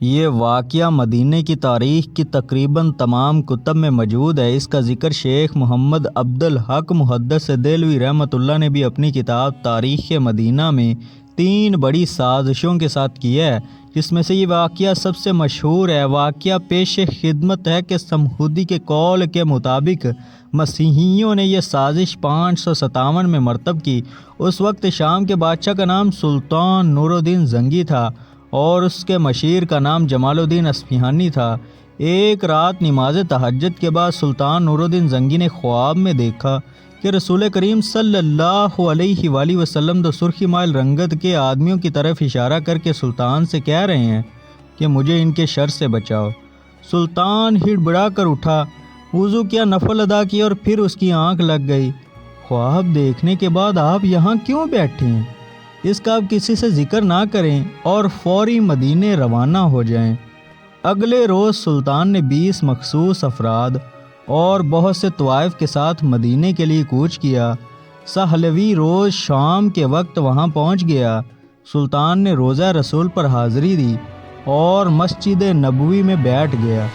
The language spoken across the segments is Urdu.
یہ واقعہ مدینہ کی تاریخ کی تقریباً تمام کتب میں موجود ہے۔ اس کا ذکر شیخ محمد عبد الحق محدث دہلوی رحمۃ اللہ نے بھی اپنی کتاب تاریخ مدینہ میں 3 بڑی سازشوں کے ساتھ کیا ہے، جس میں سے یہ واقعہ سب سے مشہور ہے۔ واقعہ پیش خدمت ہے کہ سمہودی کے قول کے مطابق مسیحیوں نے یہ سازش 557 میں مرتب کی۔ اس وقت شام کے بادشاہ کا نام سلطان نور الدین زنگی تھا اور اس کے مشیر کا نام جمال الدین اصفہانی تھا۔ ایک رات نماز تہجد کے بعد سلطان نور الدین زنگی نے خواب میں دیکھا کہ رسول کریم صلی اللہ علیہ وآلہ وسلم تو سرخی مائل رنگت کے آدمیوں کی طرف اشارہ کر کے سلطان سے کہہ رہے ہیں کہ مجھے ان کے شر سے بچاؤ۔ سلطان ہڑبڑا کر اٹھا، وضو کیا، نفل ادا کیا اور پھر اس کی آنکھ لگ گئی۔ خواب دیکھنے کے بعد آپ یہاں کیوں بیٹھے ہیں؟ اس کا آپ کسی سے ذکر نہ کریں اور فوری مدینے روانہ ہو جائیں۔ اگلے روز سلطان نے 20 مخصوص افراد اور بہت سے طوائف کے ساتھ مدینے کے لیے کوچ کیا۔ سہلوی روز شام کے وقت وہاں پہنچ گیا۔ سلطان نے روضہ رسول پر حاضری دی اور مسجد نبوی میں بیٹھ گیا۔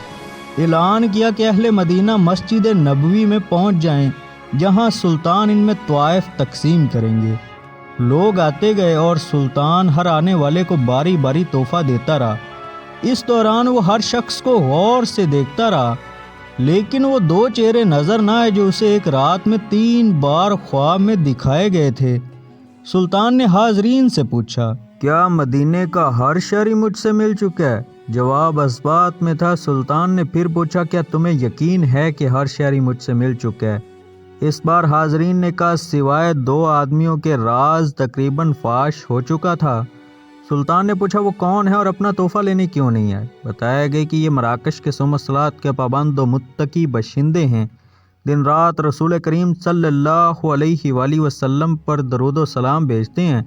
اعلان کیا کہ اہل مدینہ مسجد نبوی میں پہنچ جائیں، جہاں سلطان ان میں طوائف تقسیم کریں گے۔ لوگ آتے گئے اور سلطان ہر آنے والے کو باری باری تحفہ دیتا رہا۔ اس دوران وہ ہر شخص کو غور سے دیکھتا رہا، لیکن وہ 2 چہرے نظر نہ آئے جو اسے ایک رات میں 3 بار خواب میں دکھائے گئے تھے۔ سلطان نے حاضرین سے پوچھا، کیا مدینے کا ہر شہری مجھ سے مل چکا ہے؟ جواب اثبات میں تھا۔ سلطان نے پھر پوچھا، کیا تمہیں یقین ہے کہ ہر شہری مجھ سے مل چکا ہے؟ اس بار حاضرین نے کہا، سوائے 2 آدمیوں کے راز تقریباً فاش ہو چکا تھا۔ سلطان نے پوچھا، وہ کون ہے اور اپنا تحفہ لینے کیوں نہیں آئے؟ بتایا گیا کہ یہ مراکش کے 100 صلوات کے پابند و متقی باشندے ہیں۔ دن رات رسول کریم صلی اللہ علیہ وآلہ وسلم پر درود و سلام بھیجتے ہیں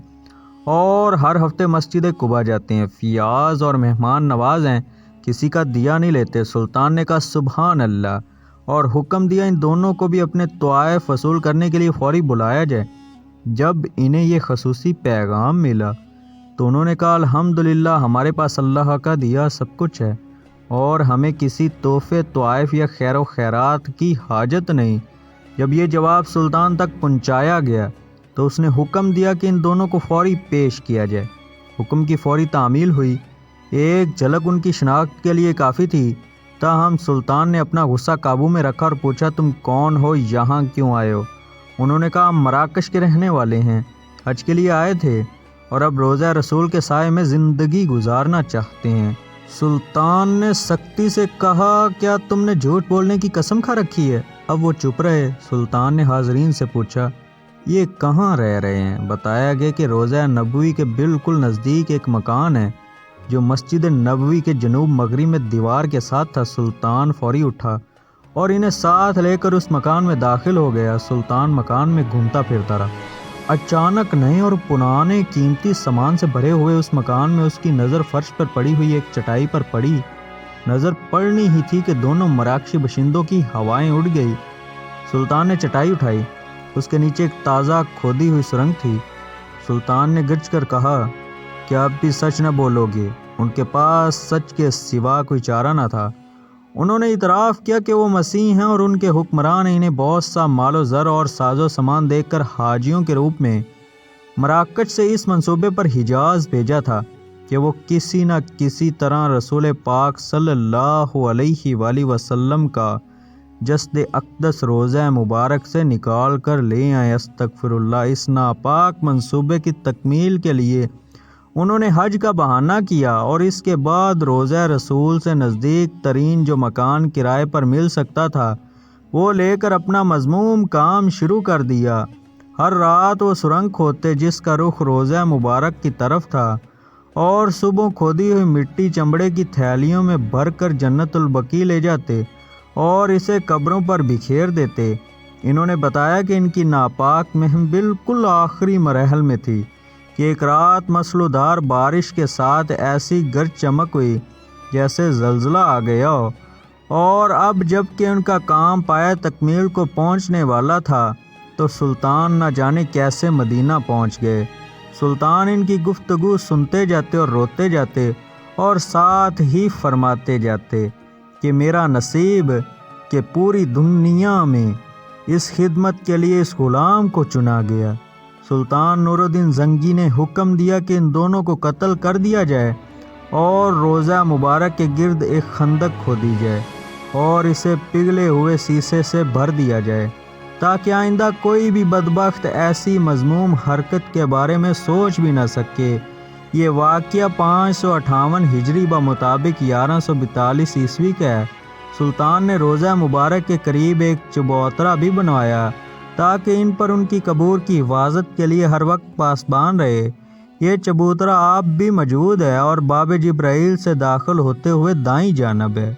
اور ہر ہفتے مسجد قباء جاتے ہیں۔ فیاض اور مہمان نواز ہیں، کسی کا دیا نہیں لیتے۔ سلطان نے کہا، سبحان اللہ، اور حکم دیا ان دونوں کو بھی اپنے طوائف وصول کرنے کے لیے فوری بلایا جائے۔ جب انہیں یہ خصوصی پیغام ملا تو انہوں نے کہا، الحمدللہ، ہمارے پاس اللہ کا دیا سب کچھ ہے اور ہمیں کسی تحفے، طوائف یا خیر و خیرات کی حاجت نہیں۔ جب یہ جواب سلطان تک پہنچایا گیا تو اس نے حکم دیا کہ ان دونوں کو فوری پیش کیا جائے۔ حکم کی فوری تعمیل ہوئی۔ ایک جھلک ان کی شناخت کے لیے کافی تھی، تاہم سلطان نے اپنا غصہ قابو میں رکھا اور پوچھا، تم کون ہو، یہاں کیوں آئے ہو؟ انہوں نے کہا، ہم مراکش کے رہنے والے ہیں، حج کے لیے آئے تھے اور اب روضہ رسول کے سائے میں زندگی گزارنا چاہتے ہیں۔ سلطان نے سختی سے کہا، کیا تم نے جھوٹ بولنے کی قسم کھا رکھی ہے؟ اب وہ چپ رہے۔ سلطان نے حاضرین سے پوچھا، یہ کہاں رہ رہے ہیں؟ بتایا گیا کہ روضہ نبوی کے بالکل نزدیک ایک مکان ہے جو مسجد نبوی کے جنوب مغرب میں دیوار کے ساتھ تھا۔ سلطان فوری اٹھا اور انہیں ساتھ لے کر اس مکان میں داخل ہو گیا۔ سلطان مکان میں گھومتا پھرتا رہا۔ اچانک نئے اور پرانے قیمتی سامان سے بھرے ہوئے اس مکان میں اس کی نظر فرش پر پڑی ہوئی ایک چٹائی پر پڑی۔ نظر پڑنی ہی تھی کہ دونوں مراکشی باشندوں کی ہوائیں اڑ گئی۔ سلطان نے چٹائی اٹھائی، اس کے نیچے ایک تازہ کھودی ہوئی سرنگ تھی۔ سلطان نے گرج کر کہا، کیا اب بھی سچ نہ بولو گے؟ ان کے پاس سچ کے سوا کوئی چارہ نہ تھا۔ انہوں نے اعتراف کیا کہ وہ مسیح ہیں اور ان کے حکمران نے انہیں بہت سا مال و زر اور ساز و سامان دے کر حاجیوں کے روپ میں مراکش سے اس منصوبے پر حجاز بھیجا تھا کہ وہ کسی نہ کسی طرح رسول پاک صلی اللہ علیہ وآلہ وسلم کا جسد اقدس روضہ مبارک سے نکال کر لے آئیں۔ استغفر اللہ۔ اس ناپاک منصوبے کی تکمیل کے لیے انہوں نے حج کا بہانہ کیا اور اس کے بعد روضہ رسول سے نزدیک ترین جو مکان کرائے پر مل سکتا تھا وہ لے کر اپنا مذموم کام شروع کر دیا۔ ہر رات وہ سرنگ کھودتے جس کا رخ روضہ مبارک کی طرف تھا اور صبح کھودی ہوئی مٹی چمڑے کی تھیلیوں میں بھر کر جنت البقیع لے جاتے اور اسے قبروں پر بکھیر دیتے۔ انہوں نے بتایا کہ ان کی ناپاک مہم بالکل آخری مراحل میں تھی کہ ایک رات مسلودھار بارش کے ساتھ ایسی گرج چمک ہوئی جیسے زلزلہ آ گیا ہو، اور اب جب کہ ان کا کام پایہ تکمیل کو پہنچنے والا تھا تو سلطان نہ جانے کیسے مدینہ پہنچ گئے۔ سلطان ان کی گفتگو سنتے جاتے اور روتے جاتے اور ساتھ ہی فرماتے جاتے کہ میرا نصیب کہ پوری دنیا میں اس خدمت کے لیے اس غلام کو چنا گیا۔ سلطان نور الدین زنگی نے حکم دیا کہ ان دونوں کو قتل کر دیا جائے اور روضہ مبارک کے گرد ایک خندق کھودی جائے اور اسے پگھلے ہوئے سیسے سے بھر دیا جائے تاکہ آئندہ کوئی بھی بدبخت ایسی مذموم حرکت کے بارے میں سوچ بھی نہ سکے۔ یہ واقعہ 558 ہجری بمطابق 1142 عیسوی کا ہے۔ سلطان نے روضہ مبارک کے قریب ایک چبوترا بھی بنوایا تاکہ ان پر ان کی قبور کی حفاظت کے لیے ہر وقت پاسبان رہے۔ یہ چبوترا اب بھی موجود ہے اور باب جبرائیل سے داخل ہوتے ہوئے دائیں جانب ہے۔